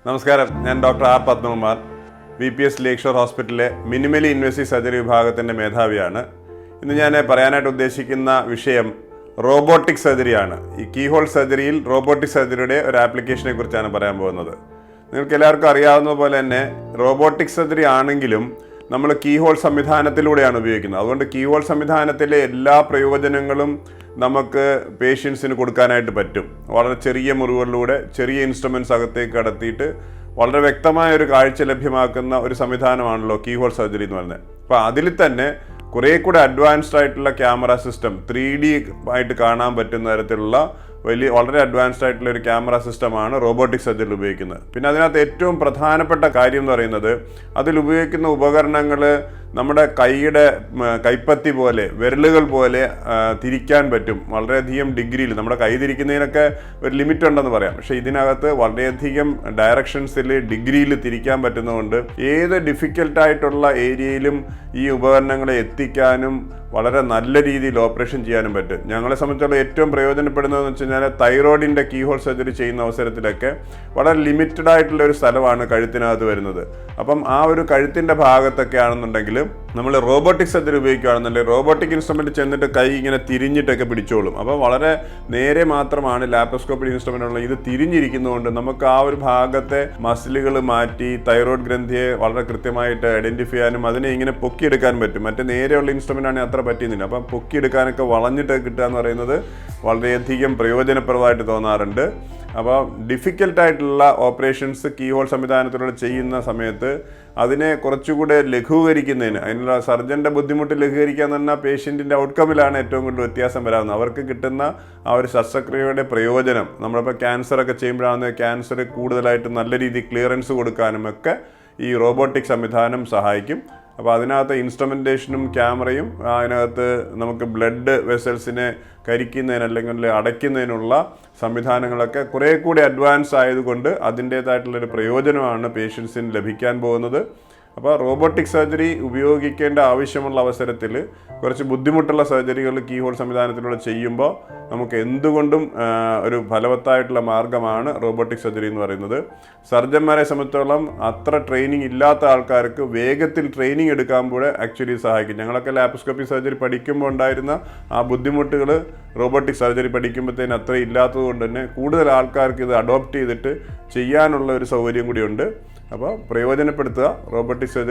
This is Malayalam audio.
നമസ്കാരം, ഞാൻ doctor R Padmakumar, VPS Lakeshore ഹോസ്പിറ്റലിലെ മിനിമലി ഇൻവേസീവ് സർജറി വിഭാഗത്തിൻ്റെ മേധാവിയാണ്. ഇന്ന് ഞാൻ പറയാനായിട്ട് ഉദ്ദേശിക്കുന്ന വിഷയം റോബോട്ടിക് സർജറിയാണ്. ഈ കീഹോൾ സർജറിയിൽ റോബോട്ടിക് സർജറിയുടെ ഒരു ആപ്ലിക്കേഷനെ കുറിച്ചാണ് പറയാൻ പോകുന്നത്. നിങ്ങൾക്ക് എല്ലാവർക്കും അറിയാവുന്ന പോലെ തന്നെ റോബോട്ടിക് സർജറി ആണെങ്കിലും നമ്മൾ കീഹോൾ സംവിധാനത്തിലൂടെയാണ് ഉപയോഗിക്കുന്നത്. അതുകൊണ്ട് കീഹോൾ സംവിധാനത്തിലെ എല്ലാ പ്രയോജനങ്ങളും നമുക്ക് പേഷ്യൻസിന് കൊടുക്കാനായിട്ട് പറ്റും. വളരെ ചെറിയ മുറിവുകളിലൂടെ ചെറിയ ഇൻസ്ട്രുമെൻറ്റ്സ് അകത്തേക്ക് കടത്തിയിട്ട് വളരെ വ്യക്തമായ ഒരു കാഴ്ച ലഭ്യമാക്കുന്ന ഒരു സംവിധാനമാണല്ലോ കീഹോൾ സർജറി എന്ന് പറയുന്നത്. അപ്പോൾ അതിൽ തന്നെ കുറേ കൂടെ അഡ്വാൻസ്ഡ് ആയിട്ടുള്ള ക്യാമറ സിസ്റ്റം, 3D ആയിട്ട് കാണാൻ പറ്റുന്ന തരത്തിലുള്ള വളരെ അഡ്വാൻസ്ഡ് ആയിട്ടുള്ള ഒരു ക്യാമറ സിസ്റ്റമാണ് റോബോട്ടിക് സർജറിയിൽ ഉപയോഗിക്കുന്നത്. പിന്നെ അതിനകത്ത് ഏറ്റവും പ്രധാനപ്പെട്ട കാര്യം എന്ന് പറയുന്നത് അതിൽ ഉപയോഗിക്കുന്ന ഉപകരണങ്ങൾ നമ്മുടെ കൈപ്പത്തി പോലെ, വിരലുകൾ പോലെ തിരിക്കാൻ പറ്റും. വളരെയധികം ഡിഗ്രിയിൽ നമ്മുടെ കൈ തിരിക്കുന്നതിനൊക്കെ ഒരു ലിമിറ്റ് ഉണ്ടെന്ന് പറയാം. പക്ഷേ ഇതിനകത്ത് വളരെയധികം ഡയറക്ഷൻസിൽ ഡിഗ്രിയിൽ തിരിക്കാൻ പറ്റുന്നതുകൊണ്ട് ഏത് ഡിഫിക്കൽട്ടായിട്ടുള്ള ഏരിയയിലും ഈ ഉപകരണങ്ങളെ എത്തിക്കാനും വളരെ നല്ല രീതിയിൽ ഓപ്പറേഷൻ ചെയ്യാനും പറ്റും. ഞങ്ങളെ സംബന്ധിച്ചുള്ള ഏറ്റവും പ്രയോജനപ്പെടുന്നതെന്ന് വെച്ച് കഴിഞ്ഞാൽ തൈറോയിഡിൻ്റെ കീഹോൾ സർജറി ചെയ്യുന്ന അവസരത്തിലൊക്കെ വളരെ ലിമിറ്റഡ് ആയിട്ടുള്ള ഒരു സ്ഥലമാണ് കഴുത്തിനകത്ത് വരുന്നത്. അപ്പം ആ ഒരു കഴുത്തിൻ്റെ ഭാഗത്തൊക്കെ ആണെന്നുണ്ടെങ്കിൽ നമ്മൾ റോബോട്ടിക് സർജറി ഉപയോഗിക്കുകയാണെന്നുണ്ടെങ്കിൽ റോബോട്ടിക് ഇൻസ്ട്രുമെൻറ്റ് ചെന്നിട്ട് കൈ ഇങ്ങനെ തിരിഞ്ഞിട്ടൊക്കെ പിടിച്ചോളും. അപ്പോൾ വളരെ നേരെ മാത്രമാണ് ലാപ്രോസ്കോപ്പിക് ഇൻസ്ട്രുമെൻ്റ് ഉള്ളത്. ഇത് തിരിഞ്ഞിരിക്കുന്നതുകൊണ്ട് നമുക്ക് ആ ഒരു ഭാഗത്തെ മസിലുകൾ മാറ്റി തൈറോയ്ഡ് ഗ്രന്ഥിയെ വളരെ കൃത്യമായിട്ട് ഐഡൻറ്റിഫൈ ചെയ്യാനും അതിനെ ഇങ്ങനെ പൊക്കിയെടുക്കാൻ പറ്റും. മറ്റേ നേരെയുള്ള ഇൻസ്ട്രുമെൻ്റ് ആണെങ്കിൽ അത്ര പറ്റുന്നില്ല. അപ്പം പൊക്കിയെടുക്കാനൊക്കെ വളഞ്ഞിട്ട് കിട്ടുക എന്ന് പറയുന്നത് വളരെയധികം പ്രയോജനപ്രദമായിട്ട് തോന്നാറുണ്ട്. അപ്പോൾ ഡിഫിക്കൽട്ടായിട്ടുള്ള ഓപ്പറേഷൻസ് കീഹോൾ സംവിധാനത്തിലൂടെ ചെയ്യുന്ന സമയത്ത് അതിനെ കുറച്ചുകൂടെ ലഘൂകരിക്കുന്നതിന്, അതിനുള്ള സർജൻ്റെ ബുദ്ധിമുട്ട് ലഘൂകരിക്കുക എന്ന് പറഞ്ഞാൽ പേഷ്യൻറ്റിൻ്റെ ഔട്ട്കമ്മിലാണ് ഏറ്റവും കൂടുതൽ വ്യത്യാസം വരാവുന്നത്. അവർക്ക് കിട്ടുന്ന ആ ഒരു ശസ്ത്രക്രിയയുടെ പ്രയോജനം, നമ്മളിപ്പോൾ ക്യാൻസറൊക്കെ ചെയ്യുമ്പോഴാണ് ക്യാൻസർ കൂടുതലായിട്ട് നല്ല രീതിയിൽ ക്ലിയറൻസ് കൊടുക്കാനും ഒക്കെ ഈ റോബോട്ടിക് സംവിധാനം സഹായിക്കും. അപ്പോൾ അതിനകത്ത് ഇൻസ്ട്രുമെൻറ്റേഷനും ക്യാമറയും അതിനകത്ത് നമുക്ക് ബ്ലഡ് വെസൽസിനെ കരിക്കുന്നതിന് അല്ലെങ്കിൽ അടയ്ക്കുന്നതിനുള്ള സംവിധാനങ്ങളൊക്കെ കുറേ കൂടി അഡ്വാൻസ് ആയതുകൊണ്ട് അതിൻ്റേതായിട്ടുള്ളൊരു പ്രയോജനമാണ് പേഷ്യൻസിന് ലഭിക്കാൻ പോകുന്നത്. അപ്പോൾ റോബോട്ടിക് സർജറി ഉപയോഗിക്കേണ്ട ആവശ്യമുള്ള അവസരത്തിൽ കുറച്ച് ബുദ്ധിമുട്ടുള്ള സർജറികൾ കീഹോൾ സംവിധാനത്തിലൂടെ ചെയ്യുമ്പോൾ നമുക്ക് എന്തുകൊണ്ടും ഒരു ഫലവത്തായിട്ടുള്ള മാർഗ്ഗമാണ് റോബോട്ടിക് സർജറി എന്ന് പറയുന്നത്. സർജന്മാരെ സംബന്ധിച്ചോളം അത്ര ട്രെയിനിങ് ഇല്ലാത്ത ആൾക്കാർക്ക് വേഗത്തിൽ ട്രെയിനിങ് എടുക്കുമ്പോൾ ആക്ച്വലി സഹായിക്കും. ഞങ്ങളൊക്കെ ലാപ്രോസ്കോപ്പിക് സർജറി പഠിക്കുമ്പോൾ ഉണ്ടായിരുന്ന ആ ബുദ്ധിമുട്ടുകൾ റോബോട്ടിക് സർജറി പഠിക്കുമ്പോഴത്തേന് അത്ര ഇല്ലാത്തത് കൊണ്ട് തന്നെ കൂടുതൽ ആൾക്കാർക്ക് ഇത് അഡോപ്റ്റ് ചെയ്തിട്ട് ചെയ്യാനുള്ള ഒരു സൗകര്യം കൂടിയുണ്ട്. അപ്പോൾ പ്രയോജനപ്പെടുത്തുക റോബോട്ടിക് സർജറി.